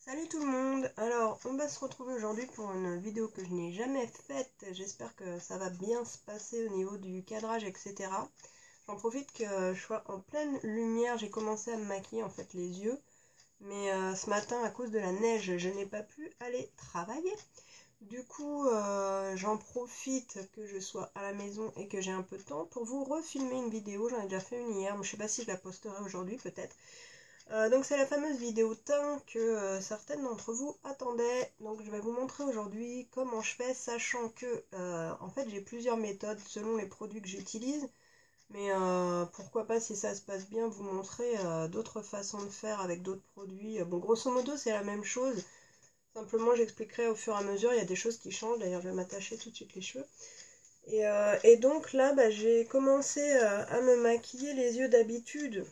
Salut tout le monde. Alors on va se retrouver aujourd'hui pour une vidéo que je n'ai jamais faite. J'espère que ça va bien se passer au niveau du cadrage, etc. J'en profite que je sois en pleine lumière. J'ai commencé à me maquiller en fait les yeux, mais ce matin à cause de la neige je n'ai pas pu aller travailler. Du coup j'en profite que je sois à la maison et que j'ai un peu de temps pour vous refilmer une vidéo. J'en ai déjà fait une hier, mais je sais pas si je la posterai aujourd'hui, peut-être. Donc c'est la fameuse vidéo teint que certaines d'entre vous attendaient. Donc je vais vous montrer aujourd'hui comment je fais, sachant que en fait j'ai plusieurs méthodes selon les produits que j'utilise. Mais pourquoi pas, si ça se passe bien, vous montrer d'autres façons de faire avec d'autres produits. Bon, grosso modo c'est la même chose. Simplement j'expliquerai au fur et à mesure, il y a des choses qui changent. D'ailleurs je vais m'attacher tout de suite les cheveux. Et donc là j'ai commencé à me maquiller les yeux d'habitude.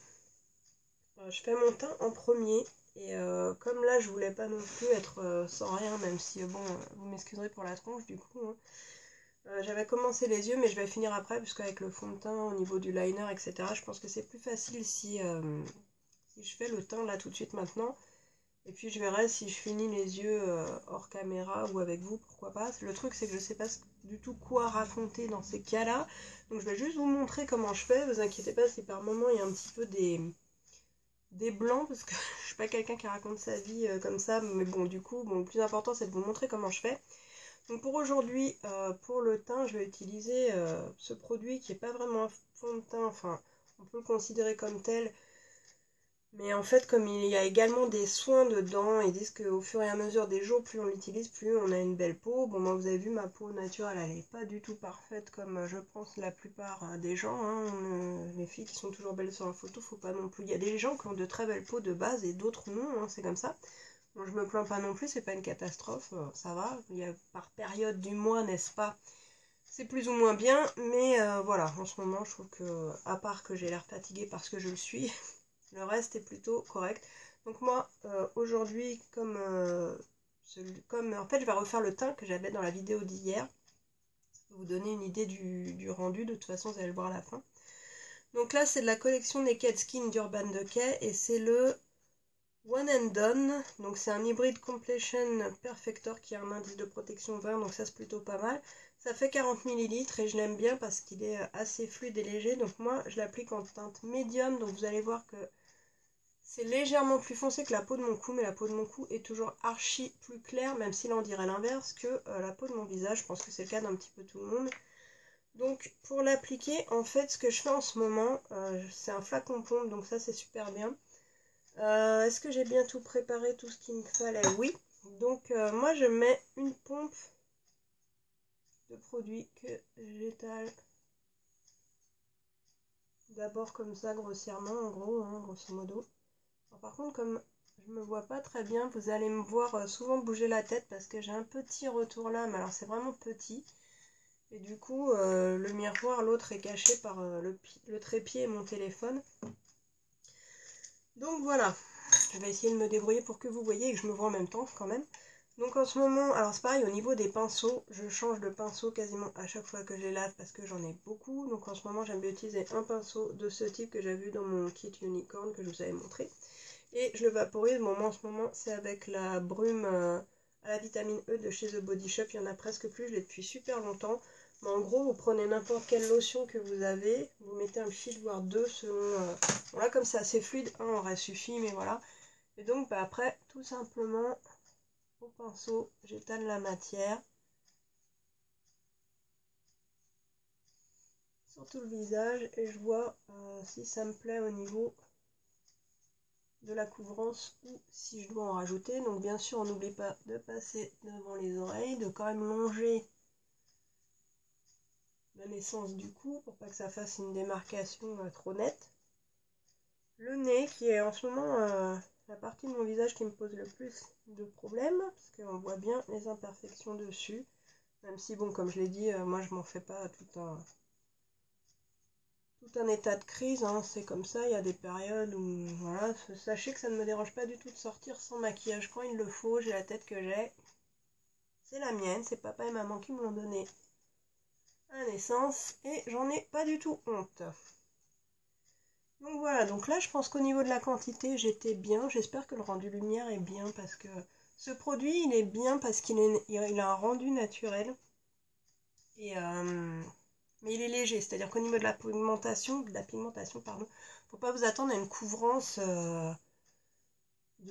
Je fais mon teint en premier et comme là je voulais pas non plus être sans rien, même si bon vous m'excuserez pour la tronche du coup, hein. J'avais commencé les yeux mais je vais finir après parce qu'avec le fond de teint au niveau du liner, etc., je pense que c'est plus facile si je fais le teint là tout de suite maintenant, et puis je verrai si je finis les yeux hors caméra ou avec vous, pourquoi pas. Le truc c'est que je sais pas du tout quoi raconter dans ces cas là, donc je vais juste vous montrer comment je fais. Vous inquiétez pas si par moment il y a un petit peu des blancs, parce que je suis pas quelqu'un qui raconte sa vie comme ça, mais bon du coup le plus important c'est de vous montrer comment je fais. Donc pour aujourd'hui, pour le teint, je vais utiliser ce produit qui est pas vraiment un fond de teint, enfin on peut le considérer comme tel, mais en fait comme il y a également des soins dedans, ils disent qu'au fur et à mesure des jours, plus on l'utilise, plus on a une belle peau. Bon, moi vous avez vu, ma peau naturelle elle est pas du tout parfaite comme je pense la plupart des gens, hein. Les filles qui sont toujours belles sur la photo, faut pas non plus. Il y a des gens qui ont de très belles peaux de base et d'autres non, hein, c'est comme ça. Bon, je me plains pas non plus, c'est pas une catastrophe, ça va. Il y a par période du mois, n'est-ce pas, c'est plus ou moins bien, mais voilà, en ce moment je trouve que, à part que j'ai l'air fatiguée parce que je le suis, le reste est plutôt correct. Donc moi, aujourd'hui, comme en fait je vais refaire le teint que j'avais dans la vidéo d'hier, ça peut vous donner une idée du rendu, de toute façon vous allez le voir à la fin. Donc là c'est de la collection Naked Skin d'Urban Decay, et c'est le One and Done, donc c'est un hybride Completion Perfector qui a un indice de protection 20, donc ça c'est plutôt pas mal. Ça fait 40 ml et je l'aime bien parce qu'il est assez fluide et léger, donc moi je l'applique en teinte médium, donc vous allez voir que c'est légèrement plus foncé que la peau de mon cou, mais la peau de mon cou est toujours archi plus claire, même si là on dirait l'inverse que la peau de mon visage. Je pense que c'est le cas d'un petit peu tout le monde. Donc pour l'appliquer, en fait ce que je fais en ce moment, c'est un flacon pompe, donc ça c'est super bien. Est-ce que j'ai bien tout préparé, tout ce qu'il me fallait? Oui. Donc moi je mets une pompe de produit que j'étale d'abord comme ça grossièrement, en gros, hein, grosso modo. Alors, par contre, comme je me vois pas très bien, vous allez me voir souvent bouger la tête parce que j'ai un petit retour là, mais alors c'est vraiment petit. Et du coup, le miroir, l'autre est caché par le trépied et mon téléphone. Donc voilà, je vais essayer de me débrouiller pour que vous voyez et que je me vois en même temps quand même. Donc en ce moment, alors c'est pareil au niveau des pinceaux, je change de pinceau quasiment à chaque fois que je les lave parce que j'en ai beaucoup. Donc en ce moment j'aime bien utiliser un pinceau de ce type que j'avais vu dans mon kit Unicorn que je vous avais montré. Et je le vaporise, bon moi en ce moment c'est avec la brume à la vitamine E de chez The Body Shop, il y en a presque plus, je l'ai depuis super longtemps. Mais en gros vous prenez n'importe quelle lotion que vous avez, vous mettez un fil voire deux selon... Bon là comme c'est assez fluide, un aurait suffi, mais voilà. Et donc après tout simplement au pinceau j'étale la matière sur tout le visage et je vois si ça me plaît au niveau de la couvrance ou si je dois en rajouter. Donc bien sûr on n'oublie pas de passer devant les oreilles, de quand même longer la naissance du cou pour pas que ça fasse une démarcation trop nette. Le nez qui est en ce moment la partie de mon visage qui me pose le plus de problèmes parce qu'on voit bien les imperfections dessus, même si bon comme je l'ai dit moi je m'en fais pas tout un état de crise, hein. C'est comme ça, il y a des périodes où voilà, sachez que ça ne me dérange pas du tout de sortir sans maquillage quand il le faut. J'ai la tête que j'ai, c'est la mienne, c'est papa et maman qui me l'ont donnée à naissance et j'en ai pas du tout honte. Donc voilà, donc là je pense qu'au niveau de la quantité j'étais bien. J'espère que le rendu lumière est bien parce que ce produit il est bien parce il a un rendu naturel. Et mais il est léger, c'est-à-dire qu'au niveau de la pigmentation, pardon, faut pas vous attendre à une couvrance de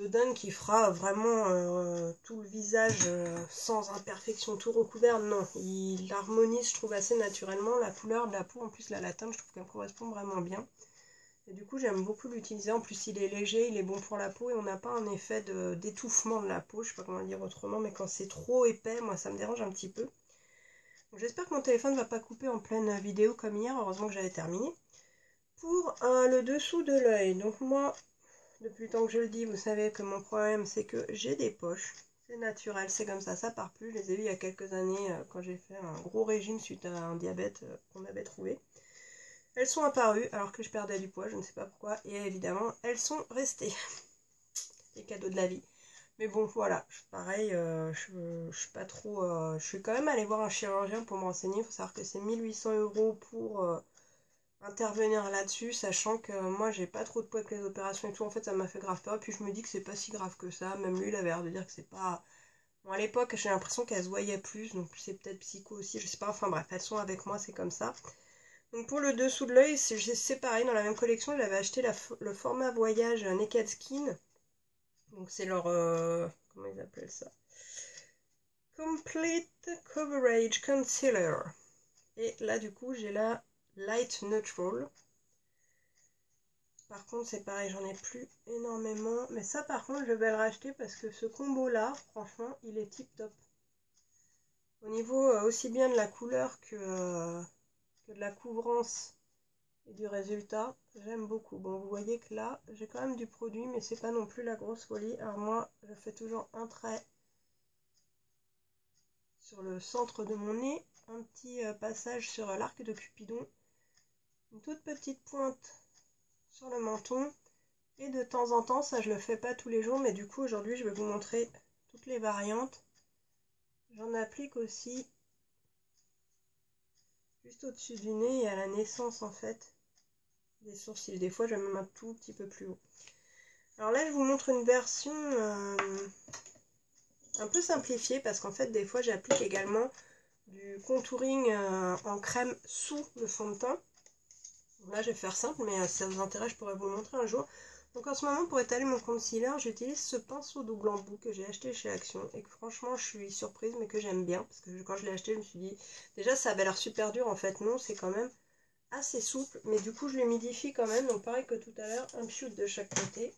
dingue qui fera vraiment tout le visage sans imperfection, tout recouvert. Non, il harmonise, je trouve, assez naturellement. La couleur de la peau, en plus la teinte, je trouve qu'elle correspond vraiment bien. Et du coup, j'aime beaucoup l'utiliser. En plus, il est léger, il est bon pour la peau et on n'a pas un effet d'étouffement de la peau. Je sais pas comment le dire autrement, mais quand c'est trop épais, moi, ça me dérange un petit peu. Donc, j'espère que mon téléphone ne va pas couper en pleine vidéo comme hier. Heureusement que j'avais terminé. Pour le dessous de l'œil, donc moi, depuis le temps que je le dis, vous savez que mon problème, c'est que j'ai des poches. C'est naturel, c'est comme ça part plus. Je les ai eues il y a quelques années quand j'ai fait un gros régime suite à un diabète qu'on avait trouvé. Elles sont apparues alors que je perdais du poids, je ne sais pas pourquoi. Et évidemment, elles sont restées. Les cadeaux de la vie. Mais bon, voilà, pareil, je suis pas trop... je suis quand même allée voir un chirurgien pour me renseigner. Il faut savoir que c'est 1800 € pour intervenir là-dessus, sachant que moi j'ai pas trop de poids avec les opérations et tout. En fait, ça m'a fait grave peur. Puis je me dis que c'est pas si grave que ça. Même lui, il avait l'air de dire que c'est pas... Bon, à l'époque, j'ai l'impression qu'elles se voyaient plus, donc c'est peut-être psycho aussi, je sais pas. Enfin bref, elles sont avec moi, c'est comme ça. Donc pour le dessous de l'œil, c'est pareil, dans la même collection, j'avais acheté le format voyage Naked Skin. Donc c'est leur... comment ils appellent ça? Complete Coverage Concealer. Et là du coup j'ai la Light Neutral. Par contre c'est pareil, j'en ai plus énormément. Mais ça par contre je vais le racheter parce que ce combo là, franchement, il est tip top. Au niveau aussi bien de la couleur que de la couvrance et du résultat, j'aime beaucoup. Bon, vous voyez que là, j'ai quand même du produit, mais c'est pas non plus la grosse folie. Alors moi, je fais toujours un trait sur le centre de mon nez, un petit passage sur l'arc de Cupidon, une toute petite pointe sur le menton, et de temps en temps, ça je le fais pas tous les jours, mais du coup aujourd'hui je vais vous montrer toutes les variantes. J'en applique aussi juste au-dessus du nez et à la naissance en fait des sourcils. Des fois je vais même un tout petit peu plus haut. Alors là je vous montre une version un peu simplifiée parce qu'en fait des fois j'applique également du contouring en crème sous le fond de teint. Là je vais faire simple, mais si ça vous intéresse je pourrais vous le montrer un jour. Donc en ce moment pour étaler mon concealer j'utilise ce pinceau double embout que j'ai acheté chez Action et que franchement je suis surprise mais que j'aime bien parce que quand je l'ai acheté je me suis dit déjà ça avait l'air super dur, en fait non, c'est quand même assez souple, mais du coup je l'humidifie quand même, donc pareil que tout à l'heure, un shoot de chaque côté.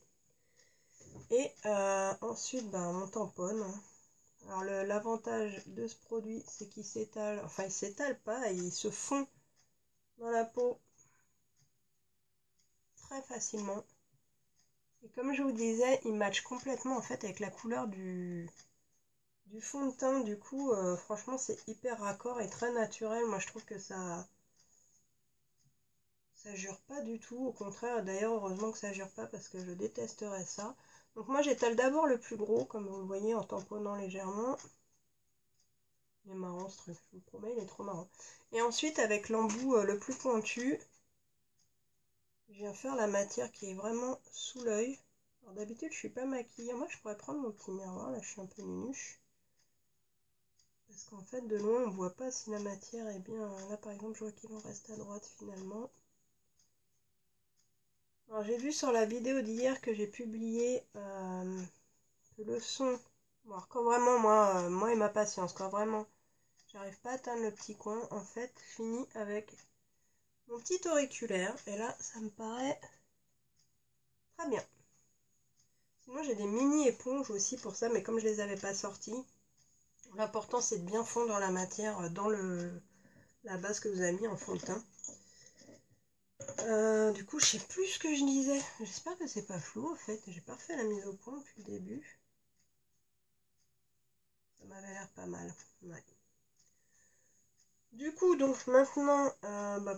Et ensuite on tamponne. Alors l'avantage de ce produit c'est qu'il s'étale, enfin il s'étale pas, il se fond dans la peau très facilement. Et comme je vous disais, il match complètement en fait avec la couleur du fond de teint. Du coup, franchement, c'est hyper raccord et très naturel. Moi, je trouve que ça jure pas du tout. Au contraire, d'ailleurs, heureusement que ça jure pas parce que je détesterais ça. Donc moi, j'étale d'abord le plus gros, comme vous le voyez, en tamponnant légèrement. Il est marrant ce truc, je vous promets, il est trop marrant. Et ensuite, avec l'embout le plus pointu, je viens faire la matière qui est vraiment sous l'œil. Alors d'habitude, je suis pas maquillée. Moi, je pourrais prendre mon petit miroir. Là, je suis un peu nunuche. Parce qu'en fait, de loin, on voit pas si la matière est bien... Là, par exemple, je vois qu'il en reste à droite, finalement. Alors, j'ai vu sur la vidéo d'hier que j'ai publié que le son... Bon, alors, quand vraiment, moi et ma patience, quand vraiment, j'arrive pas à atteindre le petit coin, en fait, je finis avec mon petit auriculaire. Et là, ça me paraît très bien. Sinon, j'ai des mini éponges aussi pour ça, mais comme je les avais pas sorties, l'important c'est de bien fondre la matière dans la base que vous avez mis en fond de teint. Du coup, je sais plus ce que je disais. J'espère que c'est pas flou en fait. J'ai pas refait la mise au point depuis le début. Ça m'avait l'air pas mal. Ouais. Du coup, donc maintenant,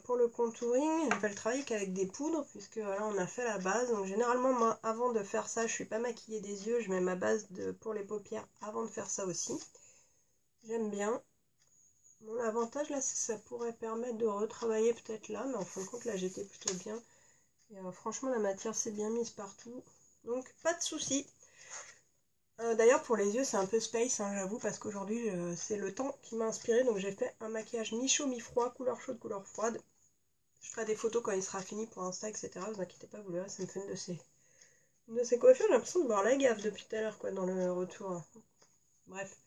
pour le contouring, je vais le travailler qu'avec des poudres, puisque là on a fait la base. Donc généralement, moi, avant de faire ça, je suis pas maquillée des yeux, je mets ma base pour les paupières avant de faire ça aussi. J'aime bien. Bon, l'avantage là, c'est que ça pourrait permettre de retravailler peut-être là, mais en fin de compte, là j'étais plutôt bien. Et franchement, la matière s'est bien mise partout. Donc, pas de soucis. D'ailleurs, pour les yeux, c'est un peu space, hein, j'avoue, parce qu'aujourd'hui, c'est le temps qui m'a inspiré. Donc, j'ai fait un maquillage mi-chaud, mi-froid, couleur chaude, couleur froide. Je ferai des photos quand il sera fini pour Insta, etc. Vous inquiétez pas, vous verrez, ça me fait une de ces coiffures. J'ai l'impression de voir la gaffe depuis tout à l'heure, quoi, dans le retour. Bref.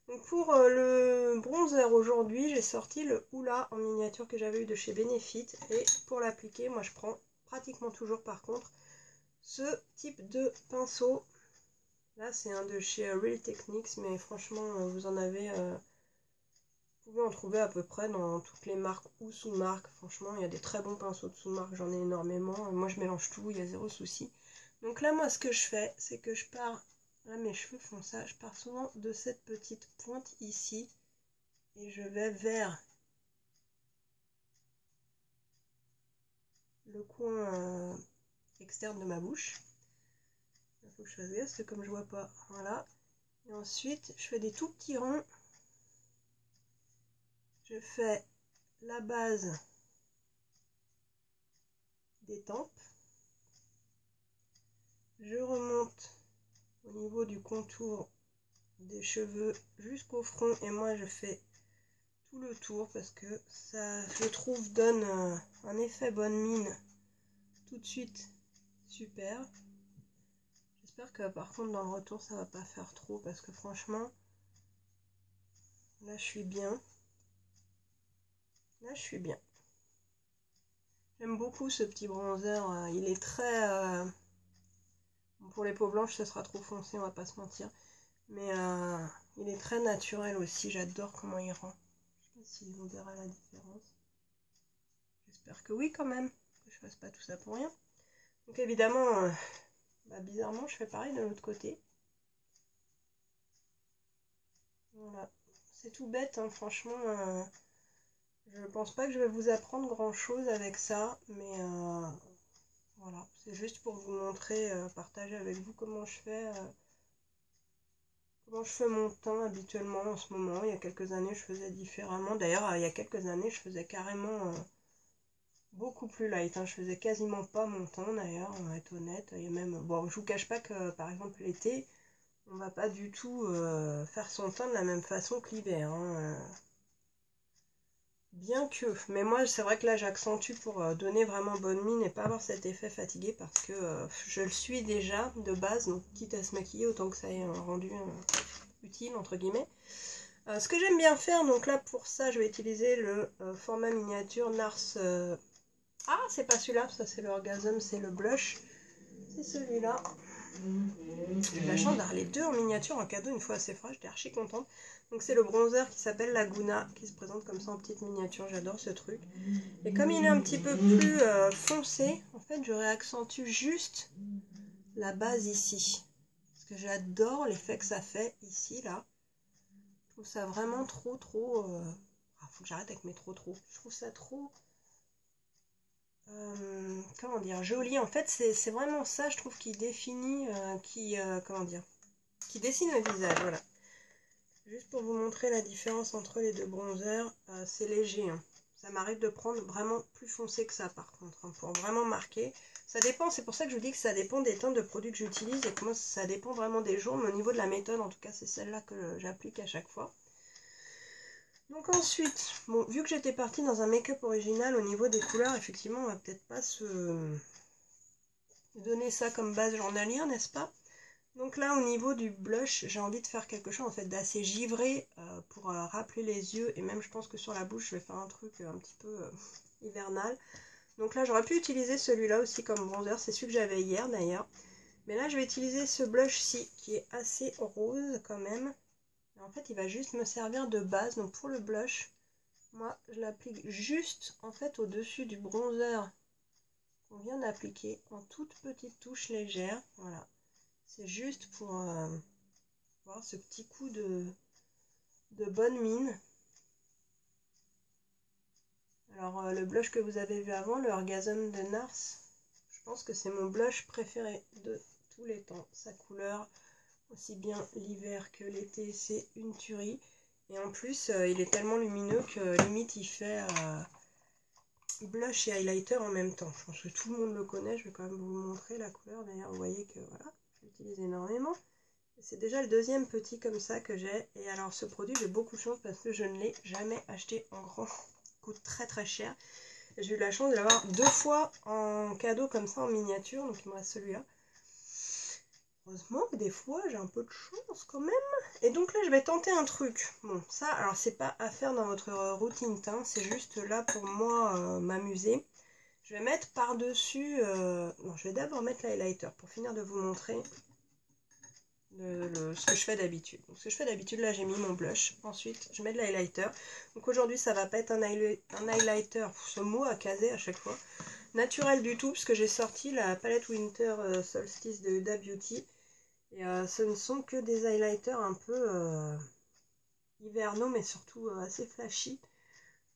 Donc, pour le bronzer aujourd'hui, j'ai sorti le Hoola en miniature que j'avais eu de chez Benefit. Et pour l'appliquer, moi, je prends pratiquement toujours, par contre, ce type de pinceau. Là, c'est un de chez Real Techniques, mais franchement, vous en avez... vous pouvez en trouver à peu près dans toutes les marques ou sous-marques. Franchement, il y a des très bons pinceaux de sous-marques, j'en ai énormément. Moi, je mélange tout, il y a zéro souci. Donc là, moi, ce que je fais, c'est que je pars... Là, mes cheveux font ça. Je pars souvent de cette petite pointe ici. Et je vais vers le coin externe de ma bouche. Il faut que je fasse gaffe, parce que comme je vois pas, voilà. Et ensuite, je fais des tout petits ronds. Je fais la base des tempes. Je remonte au niveau du contour des cheveux jusqu'au front. Et moi, je fais tout le tour parce que ça, je trouve, donne un effet bonne mine tout de suite super. J'espère que par contre, dans le retour, ça va pas faire trop parce que franchement... Là, je suis bien. Là, je suis bien. J'aime beaucoup ce petit bronzer. Il est très... pour les peaux blanches, ce sera trop foncé, on va pas se mentir. Mais il est très naturel aussi. J'adore comment il rend. Je sais pas si on verra la différence. J'espère que oui, quand même. Que je fasse pas tout ça pour rien. Donc, évidemment, bizarrement, je fais pareil de l'autre côté. Voilà. C'est tout bête, hein, franchement... je pense pas que je vais vous apprendre grand chose avec ça, mais voilà, c'est juste pour vous montrer, partager avec vous comment je fais mon teint habituellement en ce moment. Il y a quelques années, je faisais différemment. D'ailleurs, il y a quelques années, je faisais carrément beaucoup plus light, hein. Je faisais quasiment pas mon teint d'ailleurs, on va être honnête. Il y a même, bon, je vous cache pas que par exemple l'été, on va pas du tout faire son teint de la même façon que l'hiver, hein. Bien que, mais moi c'est vrai que là j'accentue pour donner vraiment bonne mine et pas avoir cet effet fatigué parce que je le suis déjà de base, donc quitte à se maquiller autant que ça ait un rendu utile entre guillemets. Ce que j'aime bien faire, donc là pour ça je vais utiliser le format miniature NARS. Ah, c'est pas celui-là, ça c'est l'Orgasm, c'est le blush, c'est celui-là. J'ai eu la chance d'avoir les deux en miniature en cadeau une fois assez froid, j'étais archi contente. Donc c'est le bronzer qui s'appelle Laguna, qui se présente comme ça en petite miniature, j'adore ce truc. Et comme il est un petit peu plus foncé, en fait je réaccentue juste la base ici. Parce que j'adore l'effet que ça fait ici, là. Je trouve ça vraiment trop... faut que j'arrête avec mes trop. Je trouve ça trop... comment dire, joli. En fait, c'est vraiment ça, je trouve, qui définit, comment dire, qui dessine le visage, voilà. Juste pour vous montrer la différence entre les deux bronzers, c'est léger, hein. Ça m'arrive de prendre vraiment plus foncé que ça, par contre, hein, pour vraiment marquer. Ça dépend, c'est pour ça que je vous dis que ça dépend des teintes de produits que j'utilise et que moi, ça dépend vraiment des jours. Mais au niveau de la méthode, en tout cas, c'est celle-là que j'applique à chaque fois. Donc ensuite, bon, vu que j'étais partie dans un make-up original au niveau des couleurs, effectivement, on va peut-être pas se donner ça comme base journalière, n'est-ce pas? Donc là, au niveau du blush, j'ai envie de faire quelque chose en fait d'assez givré pour rappeler les yeux. Et même, je pense que sur la bouche, je vais faire un truc un petit peu hivernal. Donc là, j'aurais pu utiliser celui-là aussi comme bronzer. C'est celui que j'avais hier d'ailleurs. Mais là, je vais utiliser ce blush-ci qui est assez rose quand même. Et en fait, il va juste me servir de base. Donc pour le blush, moi, je l'applique juste en fait au-dessus du bronzer qu'on vient d'appliquer en toute petite touche légère. Voilà. C'est juste pour voir ce petit coup de bonne mine. Alors le blush que vous avez vu avant, le Orgasm de NARS, je pense que c'est mon blush préféré de tous les temps. Sa couleur, aussi bien l'hiver que l'été, c'est une tuerie. Et en plus, il est tellement lumineux que limite il fait blush et highlighter en même temps. Je pense que tout le monde le connaît, je vais quand même vous montrer la couleur. D'ailleurs, vous voyez que voilà, j'utilise énormément. C'est déjà le deuxième petit comme ça que j'ai. Et alors ce produit, j'ai beaucoup de chance parce que je ne l'ai jamais acheté en grand. Il coûte très très cher. J'ai eu la chance de l'avoir 2 fois en cadeau comme ça en miniature. Donc il me reste celui-là. Heureusement que des fois j'ai un peu de chance quand même. Et donc là je vais tenter un truc. Bon ça alors c'est pas à faire dans votre routine teint. C'est juste là pour moi m'amuser. Je vais mettre par dessus. Non je vais d'abord mettre l'highlighter pour finir de vous montrer. Ce que je fais d'habitude. Donc ce que je fais d'habitude, là j'ai mis mon blush. Ensuite je mets de l'highlighter. Donc aujourd'hui ça va pas être un highlighter, ce mot à caser à chaque fois, naturel du tout, parce que j'ai sorti la palette Winter Solstice de Huda Beauty. Et ce ne sont que des highlighters un peu hivernaux, mais surtout assez flashy.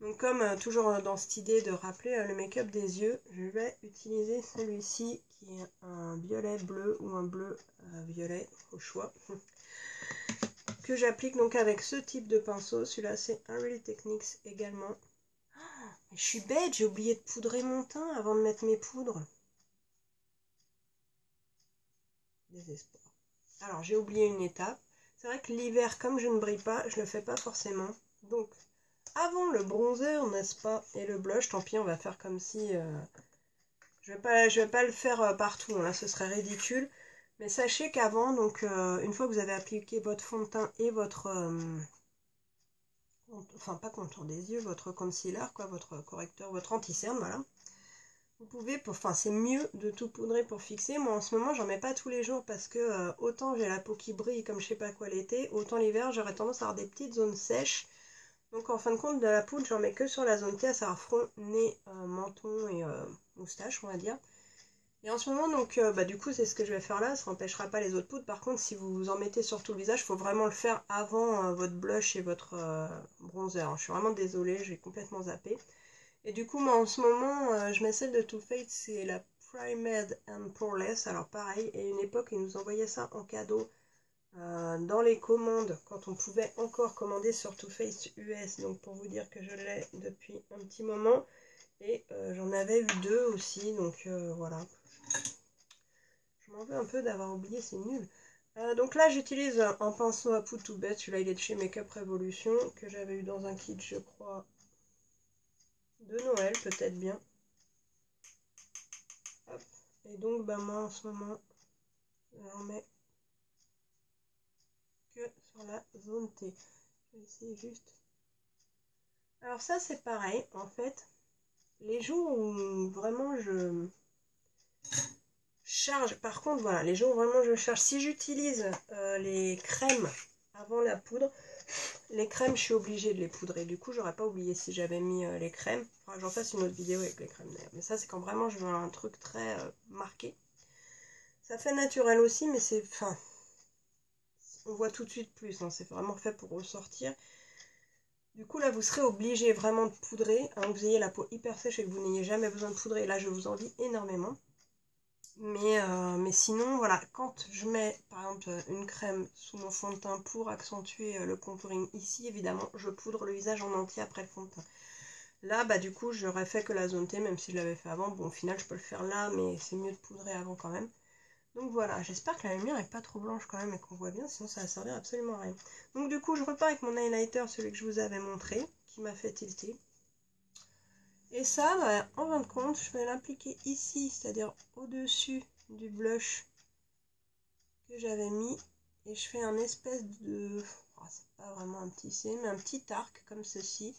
Donc comme toujours dans cette idée de rappeler le make-up des yeux, je vais utiliser celui-ci qui est un violet bleu ou un bleu violet au choix. Que j'applique donc avec ce type de pinceau. Celui-là c'est un Really Techniques également. Oh, mais je suis bête, j'ai oublié de poudrer mon teint avant de mettre mes poudres. Désespoir. Alors j'ai oublié une étape. C'est vrai que l'hiver, comme je ne brille pas, je le fais pas forcément. Donc avant le bronzer, n'est-ce pas, et le blush, tant pis, on va faire comme si... je vais pas le faire partout, hein, là ce serait ridicule. Mais sachez qu'avant, donc une fois que vous avez appliqué votre fond de teint et votre... enfin pas contour des yeux, votre concealer, quoi, votre correcteur, votre anti-cerne, voilà. Vous pouvez, enfin c'est mieux de tout poudrer pour fixer. Moi en ce moment j'en mets pas tous les jours parce que autant j'ai la peau qui brille comme je sais pas quoi l'été, autant l'hiver j'aurais tendance à avoir des petites zones sèches. Donc en fin de compte de la poudre j'en mets que sur la zone T, à savoir front, nez, menton et moustache on va dire. Et en ce moment donc du coup c'est ce que je vais faire là, ça n'empêchera pas les autres poudres. Par contre si vous en mettez sur tout le visage, il faut vraiment le faire avant votre blush et votre bronzer. Je suis vraiment désolée, j'ai complètement zappé. Et du coup, moi en ce moment, je mets celle de Too Faced, c'est la Primed and Poreless. Alors pareil, et une époque, ils nous envoyaient ça en cadeau dans les commandes, quand on pouvait encore commander sur Too Faced US. Donc pour vous dire que je l'ai depuis un petit moment. Et j'en avais eu 2 aussi, donc voilà. Je m'en veux un peu d'avoir oublié, c'est nul. Donc là, j'utilise un pinceau à poudre tout bête. Celui-là, il est de chez Makeup Revolution, que j'avais eu dans un kit, je crois, de Noël, peut-être bien. Hop. Et donc moi en ce moment j'en mets que sur la zone T. Je vais essayer juste. Alors ça c'est pareil en fait. Les jours où vraiment je charge, par contre voilà, les jours où vraiment je charge, si j'utilise les crèmes avant la poudre, les crèmes je suis obligée de les poudrer. Du coup j'aurais pas oublié si j'avais mis les crèmes. Enfin, j'en fasse une autre vidéo avec les crèmes d'ailleurs. Mais ça c'est quand vraiment je veux un truc très marqué. Ça fait naturel aussi, mais c'est... Enfin, on voit tout de suite plus, hein, c'est vraiment fait pour ressortir. Du coup là vous serez obligé vraiment de poudrer, hein, que vous ayez la peau hyper sèche et que vous n'ayez jamais besoin de poudrer. Là je vous envie énormément. Mais sinon voilà, quand je mets par exemple une crème sous mon fond de teint pour accentuer le contouring ici, évidemment je poudre le visage en entier après le fond de teint. Là du coup j'aurais fait que la zone T, même si je l'avais fait avant. Bon au final je peux le faire là, mais c'est mieux de poudrer avant quand même. Donc voilà, j'espère que la lumière n'est pas trop blanche quand même et qu'on voit bien, sinon ça va servir absolument à rien. Donc du coup, je repars avec mon highlighter, celui que je vous avais montré, qui m'a fait tilter. Et ça, en fin de compte, je vais l'appliquer ici, c'est-à-dire au-dessus du blush que j'avais mis. Et je fais un espèce de... Oh, c'est pas vraiment un petit C, mais un petit arc comme ceci,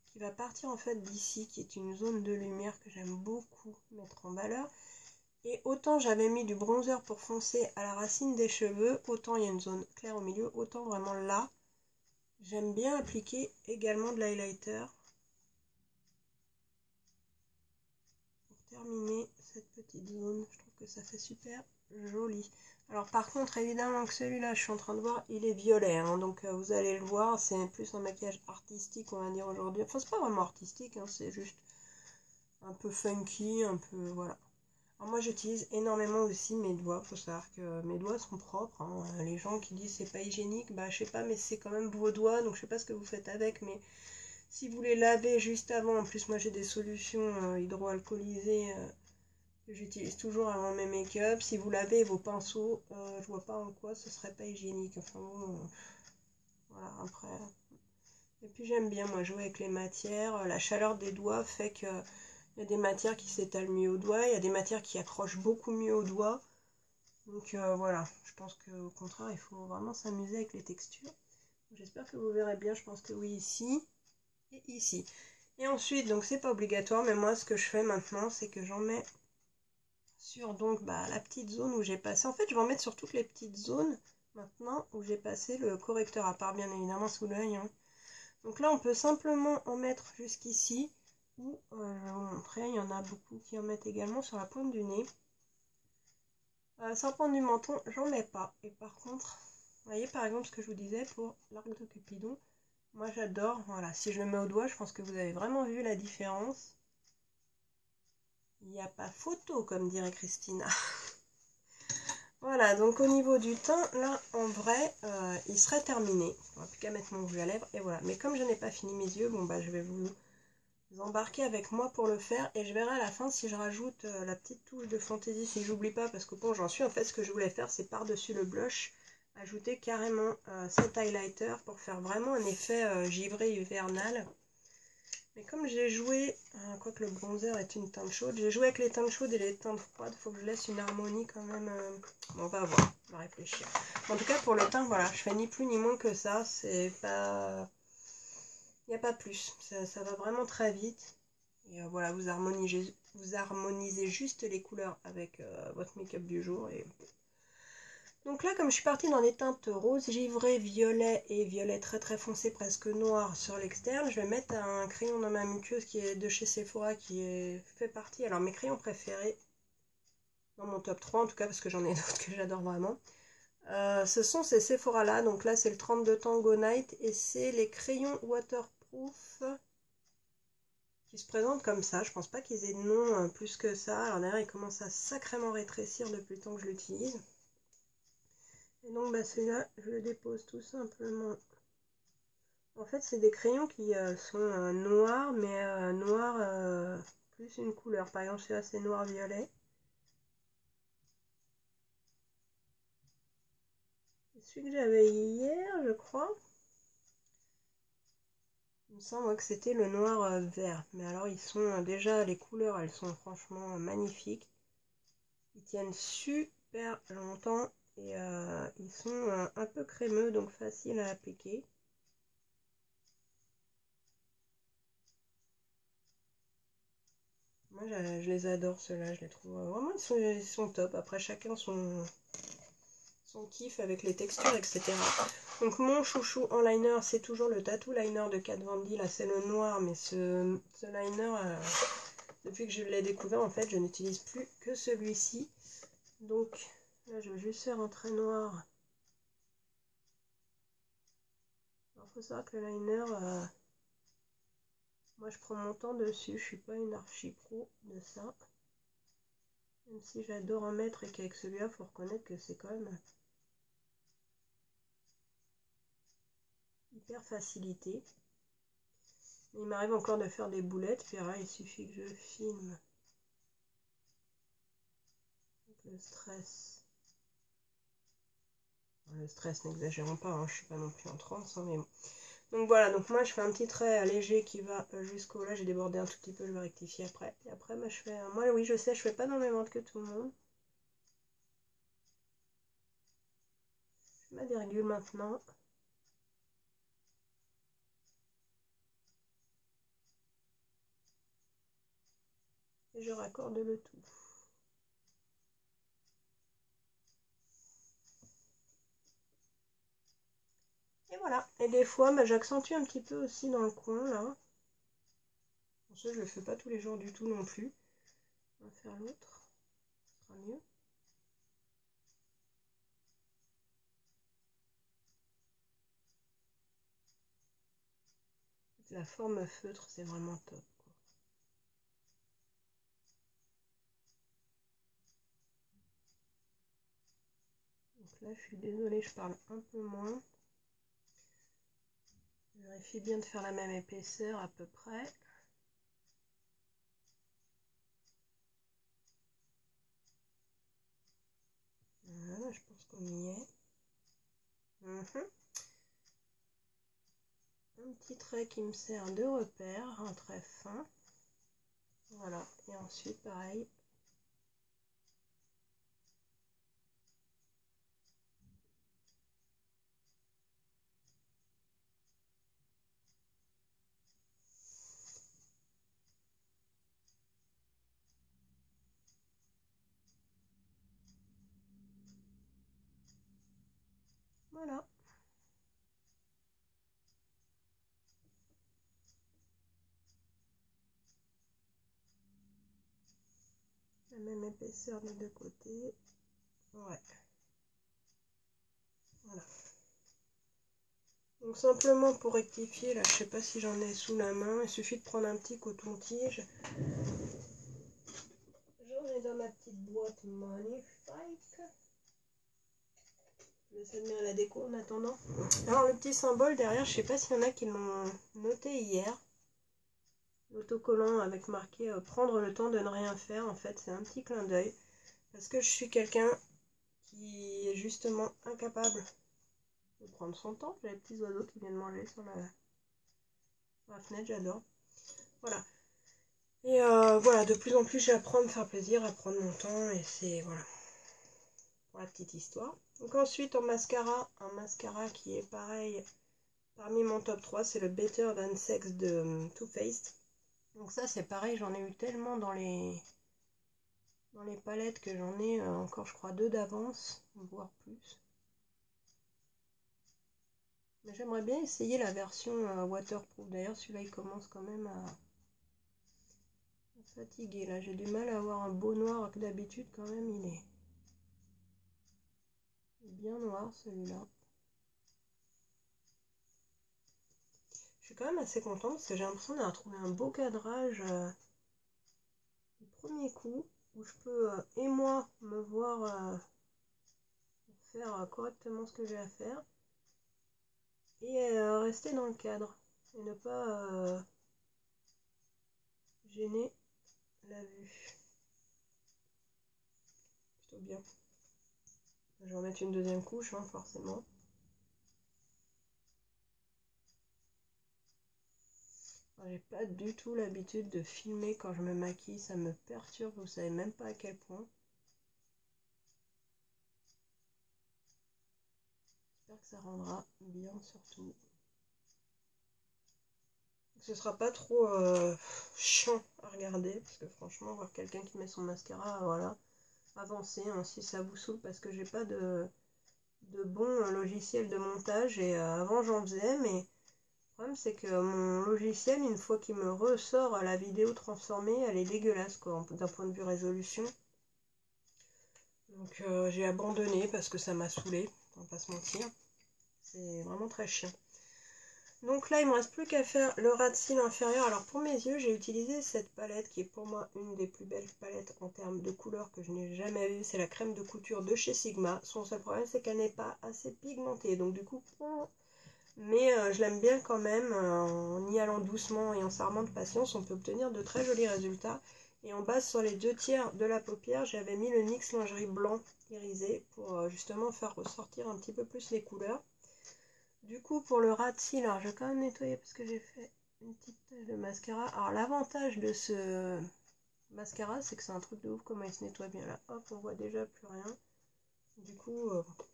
qui va partir en fait d'ici, qui est une zone de lumière que j'aime beaucoup mettre en valeur. Et autant j'avais mis du bronzer pour foncer à la racine des cheveux, autant il y a une zone claire au milieu, autant vraiment là, j'aime bien appliquer également de l'highlighter pour terminer cette petite zone. Je trouve que ça fait super joli. Alors par contre, évidemment que celui-là, je suis en train de voir, il est violet, hein, donc vous allez le voir, c'est plus un maquillage artistique, on va dire aujourd'hui. Enfin, c'est pas vraiment artistique, hein, c'est juste un peu funky, un peu, voilà. Alors moi j'utilise énormément aussi mes doigts, faut savoir que mes doigts sont propres, hein. Les gens qui disent c'est pas hygiénique, bah je sais pas, mais c'est quand même vos doigts, donc je sais pas ce que vous faites avec, mais Si vous les lavez juste avant, en plus moi j'ai des solutions hydroalcoolisées que j'utilise toujours avant mes make-up. Si vous lavez vos pinceaux, je vois pas en quoi ce serait pas hygiénique. Enfin bon, voilà, après. Et puis j'aime bien moi jouer avec les matières. La chaleur des doigts fait que il y a des matières qui s'étalent mieux aux doigts, il y a des matières qui accrochent beaucoup mieux aux doigts. Donc voilà, je pense qu'au contraire, il faut vraiment s'amuser avec les textures. J'espère que vous verrez bien, je pense que oui, ici et ici. Et ensuite, donc c'est pas obligatoire, mais moi ce que je fais maintenant, c'est que j'en mets sur donc la petite zone où j'ai passé. En fait, je vais en mettre sur toutes les petites zones maintenant où j'ai passé le correcteur, à part bien évidemment sous l'œil. Hein. Donc là, on peut simplement en mettre jusqu'ici. Ou, je vais vous montrer, il y en a beaucoup qui en mettent également sur la pointe du nez. Sur la pointe du menton, j'en mets pas. Et par contre, vous voyez par exemple ce que je vous disais pour l'arc de Cupidon. Moi j'adore, voilà, si je le mets au doigt, je pense que vous avez vraiment vu la différence. Il n'y a pas photo, comme dirait Christina. Voilà, donc au niveau du teint, là, en vrai, il serait terminé. On va plus qu'à mettre mon rouge à lèvres, et voilà. Mais comme je n'ai pas fini mes yeux, bon bah je vais vous embarquer avec moi pour le faire, et je verrai à la fin si je rajoute la petite touche de fantaisie, si j'oublie pas, parce que bon, j'en suis, en fait, ce que je voulais faire, c'est par-dessus le blush, ajouter carrément cet highlighter pour faire vraiment un effet givré hivernal. Mais comme j'ai joué, quoique le bronzer est une teinte chaude, j'ai joué avec les teintes chaudes et les teintes froides, faut que je laisse une harmonie quand même. Bon, on va voir, on va réfléchir. En tout cas, pour le teint, voilà, je fais ni plus ni moins que ça, c'est pas... Il n'y a pas plus, ça va vraiment très vite. Et voilà, vous harmonisez juste les couleurs avec votre make-up du jour. Et... Donc là, comme je suis partie dans des teintes rose, givré, violet et violet très très foncé, presque noir sur l'externe, je vais mettre un crayon dans ma muqueuse qui est de chez Sephora, fait partie, alors mes crayons préférés, dans mon top 3 en tout cas, parce que j'en ai d'autres que j'adore vraiment. Ce sont ces Sephora là, donc là c'est le 32 Tango Night, et c'est les crayons waterproof qui se présentent comme ça. Je pense pas qu'ils aient de nom plus que ça. Alors d'ailleurs, il commence à sacrément rétrécir depuis le temps que je l'utilise. Et donc celui-là, je le dépose tout simplement. En fait, c'est des crayons qui sont noirs, mais noir plus une couleur. Par exemple, celui-là, c'est noir-violet. Celui que j'avais hier, je crois. Il me semble que c'était le noir vert. Mais alors, ils sont déjà, les couleurs, elles sont franchement magnifiques. Ils tiennent super longtemps. Et ils sont un peu crémeux, donc faciles à appliquer. Moi, je les adore, ceux-là. Je les trouve vraiment, ils sont top. Après, chacun son kiff avec les textures, etc. Donc, mon chouchou en liner, c'est toujours le Tattoo Liner de Kat Von D. Là, c'est le noir, mais ce liner, depuis que je l'ai découvert, en fait, je n'utilise plus que celui-ci. Donc, là, je vais juste faire un trait noir. Alors, faut savoir que le liner, moi, je prends mon temps dessus. Je suis pas une archi pro de ça. Même si j'adore en mettre et qu'avec celui-là, faut reconnaître que c'est quand même hyper facilité. Mais il m'arrive encore de faire des boulettes. Puis là, il suffit que je filme avec le stress. Le stress, n'exagérons pas, hein, je suis pas non plus en transe, hein, mais bon. Donc voilà, donc moi je fais un petit trait léger qui va jusqu'au... Là j'ai débordé un tout petit peu, je vais rectifier après. Et après je fais... Moi oui je sais, je fais pas dans le même ordre que tout le monde. Je fais ma virgule maintenant. Et je raccorde le tout. Et voilà. Et des fois j'accentue un petit peu aussi dans le coin là. Pour ça je le fais pas tous les jours du tout non plus. On va faire l'autre. Ce sera mieux. La forme feutre, c'est vraiment top. Donc là, je suis désolée, je parle un peu moins. Je vérifie bien de faire la même épaisseur à peu près. Voilà, je pense qu'on y est. Un petit trait qui me sert de repère, un trait fin. Voilà, et ensuite pareil. Voilà. La même épaisseur des deux côtés. Ouais. Voilà. Donc simplement pour rectifier, là je sais pas si j'en ai sous la main, il suffit de prendre un petit coton-tige. J'en ai dans ma petite boîte magnifique. Je vais s'admirer la déco en attendant. Alors le petit symbole derrière, je sais pas s'il y en a qui l'ont noté hier. L'autocollant avec marqué prendre le temps de ne rien faire, en fait c'est un petit clin d'œil. Parce que je suis quelqu'un qui est justement incapable de prendre son temps. J'ai les petits oiseaux qui viennent manger sur la fenêtre, j'adore. Voilà. Et voilà, de plus en plus j'apprends à me faire plaisir, à prendre mon temps, et c'est voilà, pour la petite histoire. Donc ensuite en mascara, un mascara qui est pareil, parmi mon top 3, c'est le Better Than Sex de Too Faced. Donc ça c'est pareil, j'en ai eu tellement dans les palettes que j'en ai encore je crois 2 d'avance, voire plus. Mais j'aimerais bien essayer la version waterproof. D'ailleurs, celui-là, il commence quand même à fatiguer. Là, j'ai du mal à avoir un beau noir que d'habitude, quand même, il est bien noir, celui-là. Je suis quand même assez contente parce que j'ai l'impression d'avoir trouvé un beau cadrage du premier coup, où je peux, et moi, me voir faire correctement ce que j'ai à faire, et rester dans le cadre, et ne pas gêner la vue. Plutôt bien. Je vais remettre une deuxième couche, hein, forcément. J'ai pas du tout l'habitude de filmer quand je me maquille, ça me perturbe, vous savez même pas à quel point. J'espère que ça rendra bien surtout. Ce sera pas trop chiant à regarder, parce que franchement, voir quelqu'un qui met son mascara, voilà, avancez, hein, si ça vous saoule, parce que j'ai pas de bon logiciel de montage, et avant j'en faisais, mais le problème c'est que mon logiciel, une fois qu'il me ressort la vidéo transformée, elle est dégueulasse, quoi, d'un point de vue résolution. Donc j'ai abandonné parce que ça m'a saoulé, on va pas se mentir. C'est vraiment très chiant. Donc là, il me reste plus qu'à faire le ras de cils inférieur. Alors pour mes yeux, j'ai utilisé cette palette qui est pour moi une des plus belles palettes en termes de couleurs que je n'ai jamais vue. C'est la crème de couture de chez Sigma. Son seul problème, c'est qu'elle n'est pas assez pigmentée. Donc du coup, mais je l'aime bien quand même. En y allant doucement et en s'armant de patience, on peut obtenir de très jolis résultats. Et en bas, sur les 2/3 de la paupière, j'avais mis le NYX lingerie blanc irisé pour justement faire ressortir un petit peu plus les couleurs. Du coup, pour le ras de cils, alors je vais quand même nettoyer parce que j'ai fait une petite tache de mascara. Alors l'avantage de ce mascara, c'est que c'est un truc de ouf comment il se nettoie bien. Là, hop, on voit déjà plus rien. Du coup,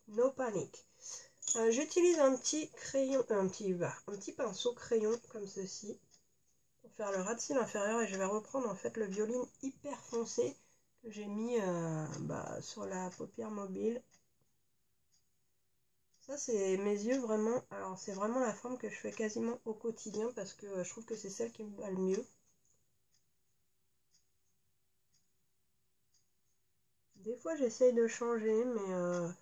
no panique. J'utilise un petit crayon, un petit pinceau crayon comme ceci pour faire le ras de cils inférieur, et je vais reprendre en fait le violine hyper foncé que j'ai mis sur la paupière mobile. Ça c'est mes yeux vraiment, alors c'est vraiment la forme que je fais quasiment au quotidien parce que je trouve que c'est celle qui me va le mieux. Des fois j'essaye de changer, mais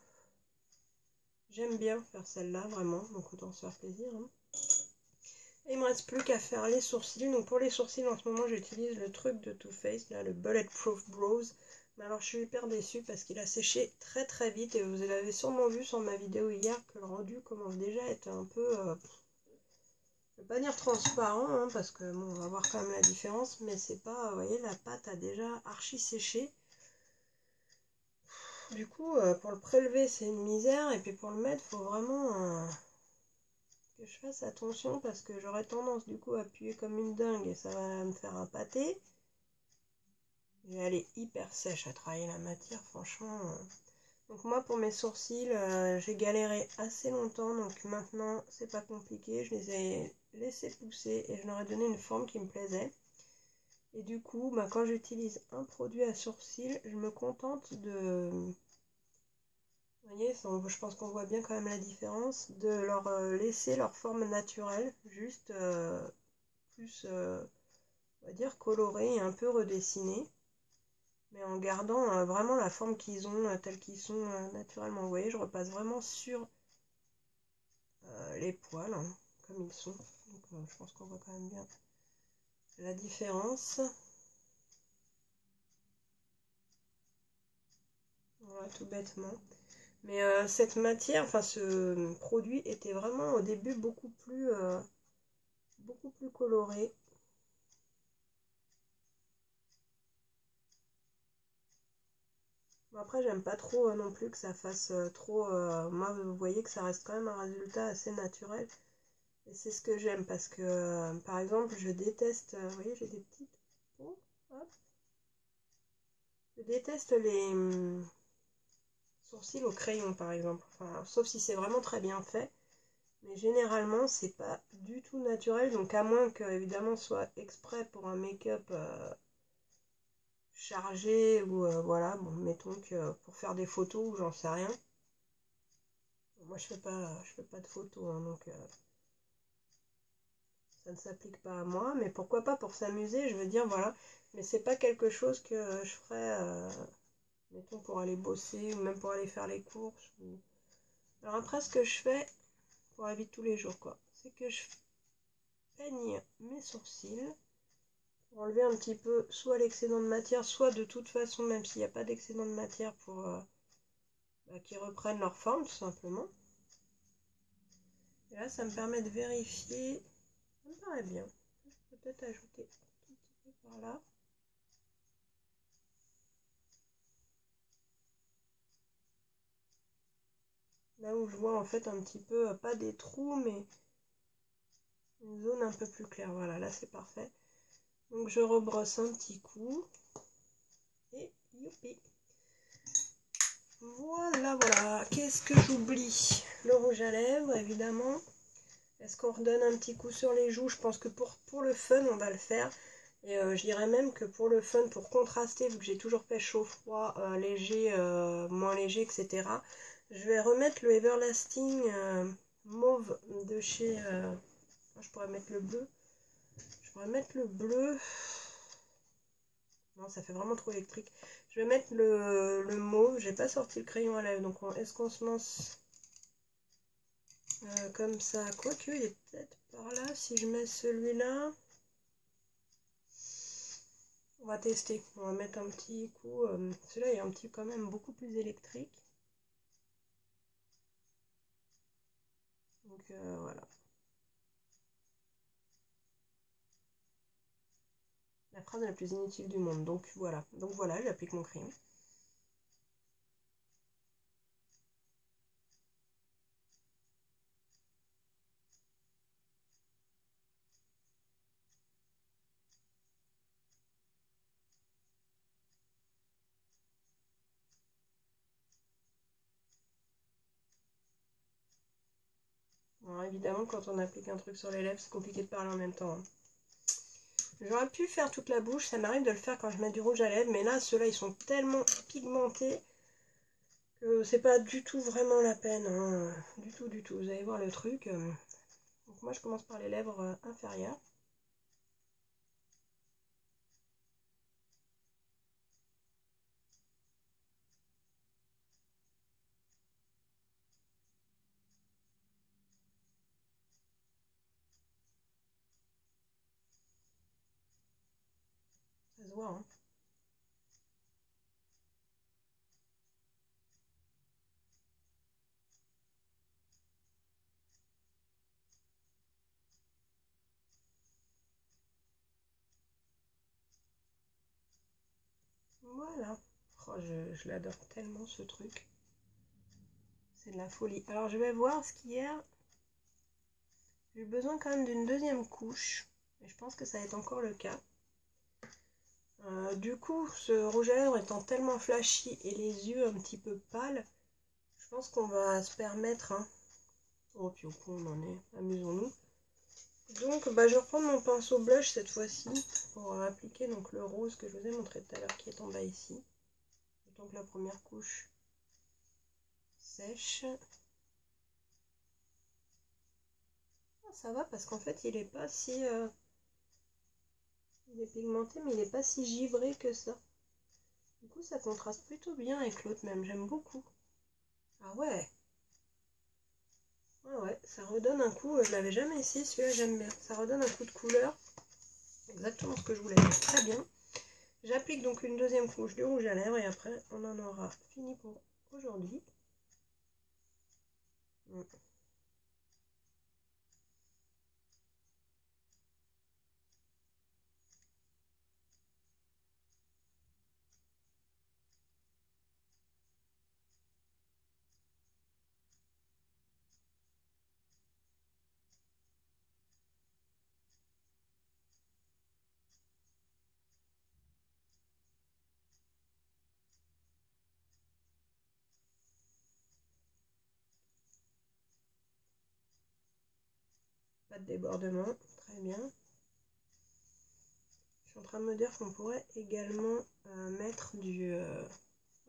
j'aime bien faire celle-là vraiment, donc autant se faire plaisir, hein. Et il me reste plus qu'à faire les sourcils. Donc pour les sourcils en ce moment j'utilise le truc de Too Faced, là, le Bulletproof Brows. Mais alors je suis hyper déçue parce qu'il a séché très très vite, et vous l'avez sûrement vu sur ma vidéo hier que le rendu commence déjà à être un peu Je vais pas dire transparent, hein, parce que bon, on va voir quand même la différence, mais c'est pas, vous voyez, la pâte a déjà archi séché. Du coup, pour le prélever, c'est une misère, et puis pour le mettre, faut vraiment que je fasse attention, parce que j'aurais tendance du coup à appuyer comme une dingue, et ça va me faire un pâté. Et elle est hyper sèche à travailler la matière, franchement. Donc moi, pour mes sourcils, j'ai galéré assez longtemps, donc maintenant, c'est pas compliqué. Je les ai laissés pousser, et je leur ai donné une forme qui me plaisait. Et du coup, bah, quand j'utilise un produit à sourcils, je me contente de... Vous voyez, je pense qu'on voit bien quand même la différence, de leur laisser leur forme naturelle, juste plus, on va dire, colorée et un peu redessinée, mais en gardant vraiment la forme qu'ils ont, telle qu'ils sont naturellement. Vous voyez, je repasse vraiment sur les poils, hein, comme ils sont. Donc je pense qu'on voit quand même bien la différence. Voilà, tout bêtement. Mais cette matière, enfin ce produit était vraiment au début beaucoup plus coloré. Bon, après, j'aime pas trop non plus que ça fasse trop... moi, vous voyez que ça reste quand même un résultat assez naturel. Et c'est ce que j'aime parce que, par exemple, je déteste... vous voyez, j'ai des petites... Oh, hop. Je déteste les sourcils au crayon, par exemple. Enfin, sauf si c'est vraiment très bien fait. Mais généralement, c'est pas du tout naturel. Donc, à moins que, évidemment, soit exprès pour un make-up chargé ou voilà. Bon, mettons que pour faire des photos ou j'en sais rien. Moi, je fais pas de photos, hein, donc ça ne s'applique pas à moi. Mais pourquoi pas pour s'amuser, je veux dire, voilà. Mais c'est pas quelque chose que je ferais, mettons, pour aller bosser ou même pour aller faire les courses. Alors après, ce que je fais pour la vie de tous les jours, quoi, c'est que je peigne mes sourcils pour enlever un petit peu soit l'excédent de matière, soit de toute façon, même s'il n'y a pas d'excédent de matière, pour qu'ils reprennent leur forme, tout simplement. Et là, ça me permet de vérifier. Ça me paraît bien. Je peux peut-être ajouter un tout petit peu par là. Là où je vois en fait un petit peu, pas des trous, mais une zone un peu plus claire. Voilà, là c'est parfait. Donc je rebrosse un petit coup. Et youpi. Voilà, voilà. Qu'est-ce que j'oublie? Le rouge à lèvres, évidemment. Est-ce qu'on redonne un petit coup sur les joues? Je pense que pour le fun, on va le faire. Et je dirais même que pour le fun, pour contraster, vu que j'ai toujours fait chaud-froid, léger, moins léger, etc., je vais remettre le Everlasting mauve de chez... je pourrais mettre le bleu. Je pourrais mettre le bleu. Non, ça fait vraiment trop électrique. Je vais mettre le mauve. J'ai pas sorti le crayon à lèvres. Donc est-ce qu'on se lance comme ça? Quoique, il est peut-être par là. Si je mets celui-là... On va tester. On va mettre un petit coup. Celui-là est un petit quand même beaucoup plus électrique. Donc voilà. La phrase la plus inutile du monde. Donc voilà. Donc voilà, j'applique mon crayon. Alors évidemment, quand on applique un truc sur les lèvres, c'est compliqué de parler en même temps, hein. J'aurais pu faire toute la bouche, ça m'arrive de le faire quand je mets du rouge à lèvres, mais là, ceux-là, ils sont tellement pigmentés que c'est pas du tout vraiment la peine, hein. Du tout, du tout. Vous allez voir le truc. Donc moi, je commence par les lèvres inférieures. Ça se voit, hein. Voilà. Oh, je l'adore tellement ce truc. C'est de la folie. Alors je vais voir ce qu'hier... J'ai eu besoin quand même d'une deuxième couche. Et je pense que ça va être encore le cas. Du coup, ce rouge à lèvres étant tellement flashy et les yeux un petit peu pâles, je pense qu'on va se permettre... Hein. Oh, puis au coup on en est. Amusons-nous. Donc, bah, je reprends mon pinceau blush cette fois-ci pour appliquer donc, le rose que je vous ai montré tout à l'heure qui est en bas ici. Donc la première couche sèche. Ah, ça va parce qu'en fait il est pas si... il est pigmenté mais il n'est pas si givré que ça. Du coup ça contraste plutôt bien avec l'autre même, j'aime beaucoup. Ah ouais. Ouais, ça redonne un coup, je l'avais jamais essayé celui-là, j'aime bien. Ça redonne un coup de couleur. Exactement ce que je voulais faire, très bien. J'applique donc une deuxième couche de rouge à lèvres et après on en aura fini pour aujourd'hui. Pas de débordement, très bien. Je suis en train de me dire qu'on pourrait également mettre du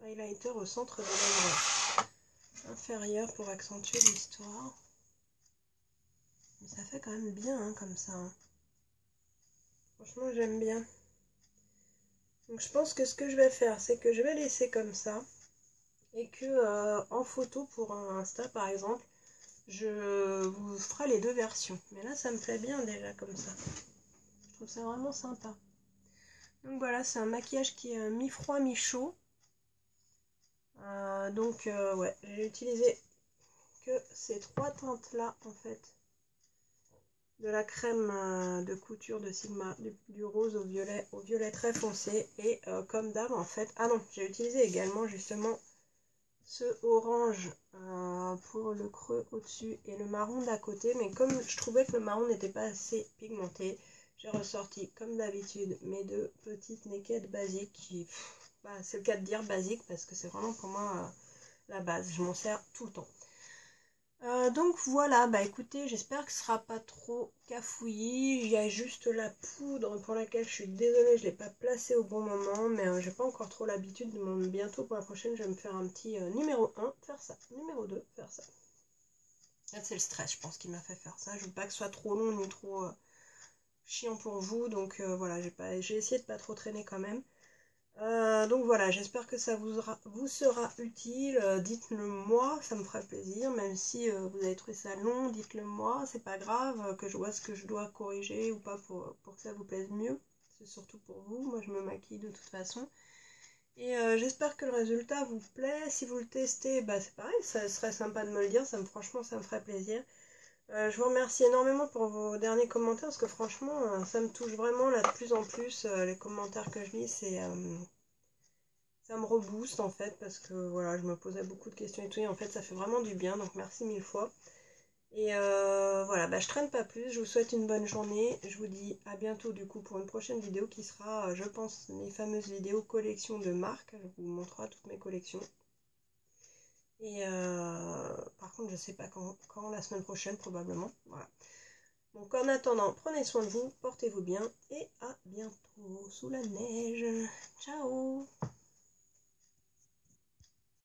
highlighter au centre de l'œuvre inférieur pour accentuer l'histoire. Mais ça fait quand même bien hein, comme ça. Hein. Franchement, j'aime bien. Donc je pense que ce que je vais faire, c'est que je vais laisser comme ça. Et que en photo pour un Insta par exemple, je vous ferai les deux versions. Mais là, ça me plaît bien déjà comme ça. Je trouve ça vraiment sympa. Donc voilà, c'est un maquillage qui est mi-froid, mi-chaud. Ouais, j'ai utilisé que ces trois teintes là en fait. De la crème de couture de Sigma, du rose au violet très foncé. Et comme d'hab en fait, ah non, j'ai utilisé également justement ce orange pour le creux au-dessus et le marron d'à côté. Mais comme je trouvais que le marron n'était pas assez pigmenté, j'ai ressorti comme d'habitude mes deux petites naked basiques qui... Bah, c'est le cas de dire basique parce que c'est vraiment pour moi la base. Je m'en sers tout le temps. Donc voilà, bah écoutez, j'espère que ce sera pas trop cafouillis. Il y a juste la poudre pour laquelle je suis désolée, je l'ai pas placée au bon moment, mais j'ai pas encore trop l'habitude. Bientôt pour la prochaine, je vais me faire un petit numéro 1, faire ça. Numéro 2, faire ça. Là, c'est le stress, je pense, qui m'a fait faire ça. Je veux pas que ce soit trop long ni trop chiant pour vous, donc voilà, j'ai essayé de pas trop traîner quand même. Donc voilà, j'espère que ça vous sera utile. Dites-le moi, ça me fera plaisir. Même si vous avez trouvé ça long, dites-le moi, c'est pas grave, que je vois ce que je dois corriger ou pas pour que ça vous plaise mieux. C'est surtout pour vous, moi je me maquille de toute façon. Et j'espère que le résultat vous plaît. Si vous le testez, bah c'est pareil, ça serait sympa de me le dire, franchement ça me ferait plaisir. Je vous remercie énormément pour vos derniers commentaires parce que franchement ça me touche vraiment là de plus en plus. Les commentaires que je lis, ça me rebooste en fait parce que voilà, je me posais beaucoup de questions et tout, et en fait ça fait vraiment du bien, donc merci mille fois. Et voilà, bah, je traîne pas plus, je vous souhaite une bonne journée, je vous dis à bientôt du coup pour une prochaine vidéo qui sera, je pense, mes fameuses vidéos collection de marques, je vous montrerai toutes mes collections. Et par contre je sais pas quand la semaine prochaine probablement, voilà. Donc en attendant, prenez soin de vous, portez-vous bien et à bientôt sous la neige. Ciao!